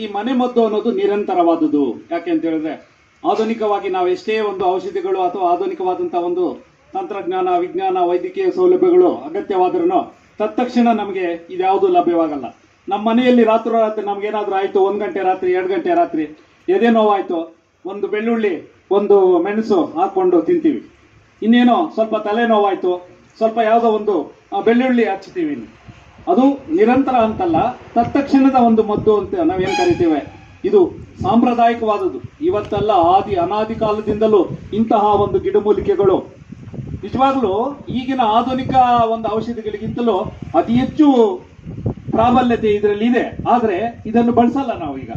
ಈ ಮನೆ ಮದ್ದು ಅನ್ನೋದು ನಿರಂತರವಾದುದು. ಯಾಕೆ ಅಂತ ಹೇಳಿದ್ರೆ ಆಧುನಿಕವಾಗಿ ನಾವು ಎಷ್ಟೇ ಒಂದು ಔಷಧಿಗಳು ಅಥವಾ ಆಧುನಿಕವಾದಂತಹ ಒಂದು ತಂತ್ರಜ್ಞಾನ, ವಿಜ್ಞಾನ, ವೈದ್ಯಕೀಯ ಸೌಲಭ್ಯಗಳು ಅಗತ್ಯವಾದ್ರೂ ತತ್ಕ್ಷಣ ನಮಗೆ ಇದ್ಯಾವುದು ಲಭ್ಯವಾಗಲ್ಲ. ನಮ್ಮ ಮನೆಯಲ್ಲಿ ರಾತ್ರಿ ನಮ್ಗೇನಾದ್ರೂ ಆಯ್ತು, 1 ಗಂಟೆ ರಾತ್ರಿ, 2 ಗಂಟೆ ರಾತ್ರಿ ಎದೆ ನೋವಾಯ್ತು, ಒಂದು ಬೆಳ್ಳುಳ್ಳಿ, ಒಂದು ಮೆಣಸು ಹಾಕೊಂಡು ತಿಂತೀವಿ. ಇನ್ನೇನೋ ಸ್ವಲ್ಪ ತಲೆನೋವಾಯ್ತು, ಸ್ವಲ್ಪ ಯಾವುದೋ ಒಂದು ಬೆಳ್ಳುಳ್ಳಿ ಹಚ್ತೀವಿ. ಅದು ನಿರಂತರ ಅಂತಲ್ಲ, ತತ್ಕ್ಷಣದ ಒಂದು ಮದ್ದು ಅಂತ ನಾವೇನ್ ಕರಿತೇವೆ. ಇದು ಸಾಂಪ್ರದಾಯಿಕವಾದದ್ದು. ಇವತ್ತೆಲ್ಲ ಅನಾದಿ ಕಾಲದಿಂದಲೂ ಇಂತಹ ಒಂದು ಗಿಡಮೂಲಿಕೆಗಳು ನಿಜವಾಗ್ಲೂ ಈಗಿನ ಆಧುನಿಕ ಒಂದು ಔಷಧಿಗಳಿಗಿಂತಲೂ ಅತಿ ಹೆಚ್ಚು ಪ್ರಾಬಲ್ಯತೆ ಇದರಲ್ಲಿ ಇದೆ. ಆದ್ರೆ ಇದನ್ನು ಬಳಸಲ್ಲ ನಾವು. ಈಗ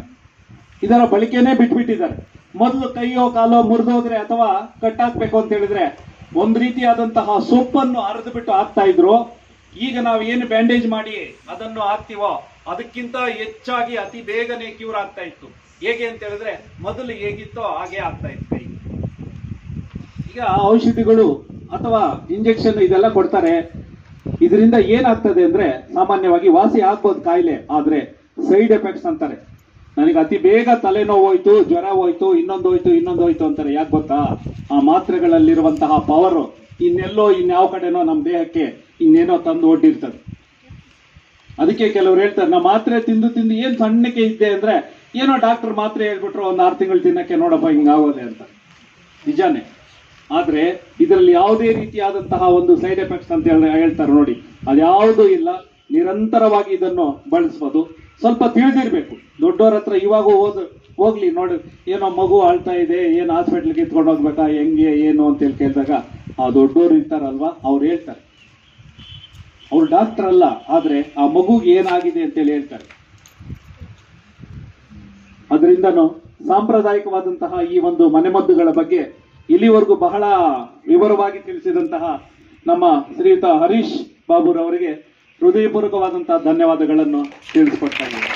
ಇದರ ಬಳಕೆನೇ ಬಿಟ್ಬಿಟ್ಟಿದ್ದಾರೆ. ಮೊದಲು ಕೈಯೋ ಕಾಲೋ ಮುರಿದೋದ್ರೆ ಅಥವಾ ಕಟ್ಟಾಕ್ಬೇಕು ಅಂತ ಹೇಳಿದ್ರೆ ಒಂದು ರೀತಿಯಾದಂತಹ ಸೊಪ್ಪನ್ನು ಅರೆದು ಬಿಟ್ಟು ಹಾಕ್ತಾ ಇದ್ರು. ಈಗ ನಾವು ಏನು ಬ್ಯಾಂಡೇಜ್ ಮಾಡಿ ಅದನ್ನು ಹಾಕ್ತಿವೋ ಅದಕ್ಕಿಂತ ಹೆಚ್ಚಾಗಿ ಅತಿ ಬೇಗನೆ ಕ್ಯೂರ್ ಆಗ್ತಾ ಇತ್ತು. ಹೇಗೆ ಅಂತ ಹೇಳಿದ್ರೆ ಮೊದಲು ಹೇಗಿತ್ತೋ ಹಾಗೆ ಆಗ್ತಾ ಇತ್ತು. ಈಗ ಔಷಧಿಗಳು ಅಥವಾ ಇಂಜೆಕ್ಷನ್ ಇದೆಲ್ಲ ಕೊಡ್ತಾರೆ. ಇದರಿಂದ ಏನಾಗ್ತದೆ ಅಂದ್ರೆ ಸಾಮಾನ್ಯವಾಗಿ ವಾಸಿ ಆಗ್ಬೋದು ಕಾಯಿಲೆ, ಆದ್ರೆ ಸೈಡ್ ಎಫೆಕ್ಟ್ಸ್ ಅಂತಾರೆ. ನನಗೆ ಅತಿ ಬೇಗ ತಲೆನೋವು ಹೋಯ್ತು, ಜ್ವರ ಹೋಯ್ತು, ಇನ್ನೊಂದು ಹೋಯ್ತು ಅಂತಾರೆ. ಯಾಕೆ ಗೊತ್ತಾ? ಆ ಮಾತ್ರೆಗಳಲ್ಲಿರುವಂತಹ ಪವರ್ ಇನ್ನೆಲ್ಲೋ ಇನ್ಯಾವ ಕಡೆನೋ ನಮ್ಮ ದೇಹಕ್ಕೆ ಇನ್ನೇನೋ ತಂದು ಒಡ್ಡಿರ್ತದೆ. ಅದಕ್ಕೆ ಕೆಲವರು ಹೇಳ್ತಾರೆ, ನಾ ಮಾತ್ರೆ ತಿಂದು ಏನ್ ಸಣ್ಣಕ್ಕೆ ಇದ್ದೆ ಅಂದ್ರೆ ಏನೋ ಡಾಕ್ಟರ್ ಮಾತ್ರೆ ಹೇಳ್ಬಿಟ್ರು, ಒಂದು 6 ತಿಂಗಳು ತಿನ್ನಕ್ಕೆ ನೋಡಪ್ಪ ಹಿಂಗಾಗೋದೆ ಅಂತ. ನಿಜಾನೇ. ಆದ್ರೆ ಇದರಲ್ಲಿ ಯಾವುದೇ ರೀತಿಯಾದಂತಹ ಒಂದು ಸೈಡ್ ಎಫೆಕ್ಟ್ಸ್ ಅಂತ ಹೇಳ್ತಾರೆ ನೋಡಿ, ಅದ್ಯಾವುದೂ ಇಲ್ಲ. ನಿರಂತರವಾಗಿ ಇದನ್ನು ಬಳಸ್ಬೋದು. ಸ್ವಲ್ಪ ತಿಳಿದಿರ್ಬೇಕು. ದೊಡ್ಡವ್ರ ಹತ್ರ ಇವಾಗ ಹೋಗ್ಲಿ ನೋಡಿ, ಏನೋ ಮಗು ಆಳ್ತಾ ಇದೆ, ಏನು ಹಾಸ್ಪಿಟ್ಲ್ಗೆ ಎತ್ಕೊಂಡು ಹೋಗ್ಬೇಕಾ, ಹೆಂಗೆ ಏನು ಅಂತ ಹೇಳಿ ಕೇಳಿದಾಗ ಆ ದೊಡ್ಡೋರು ಇರ್ತಾರಲ್ವಾ, ಅವ್ರು ಹೇಳ್ತಾರೆ. ಅವ್ರು ಡಾಕ್ಟರ್ ಅಲ್ಲ, ಆದ್ರೆ ಆ ಮಗುಗೆ ಏನಾಗಿದೆ ಅಂತೇಳಿ ಹೇಳ್ತಾರೆ. ಅದರಿಂದನೂ ಸಾಂಪ್ರದಾಯಿಕವಾದಂತಹ ಈ ಒಂದು ಮನೆಮದ್ದುಗಳ ಬಗ್ಗೆ ಇಲ್ಲಿವರೆಗೂ ಬಹಳ ವಿವರವಾಗಿ ತಿಳಿಸಿದಂತಹ ನಮ್ಮ ಶ್ರೀಯುತ ಹರೀಶ್ ಬಾಬುರವರಿಗೆ ಹೃದಯಪೂರ್ವಕವಾದಂತಹ ಧನ್ಯವಾದಗಳನ್ನು ತಿಳಿಸಿಕೊಡ್ತಾ ಇದ್ದೀನಿ.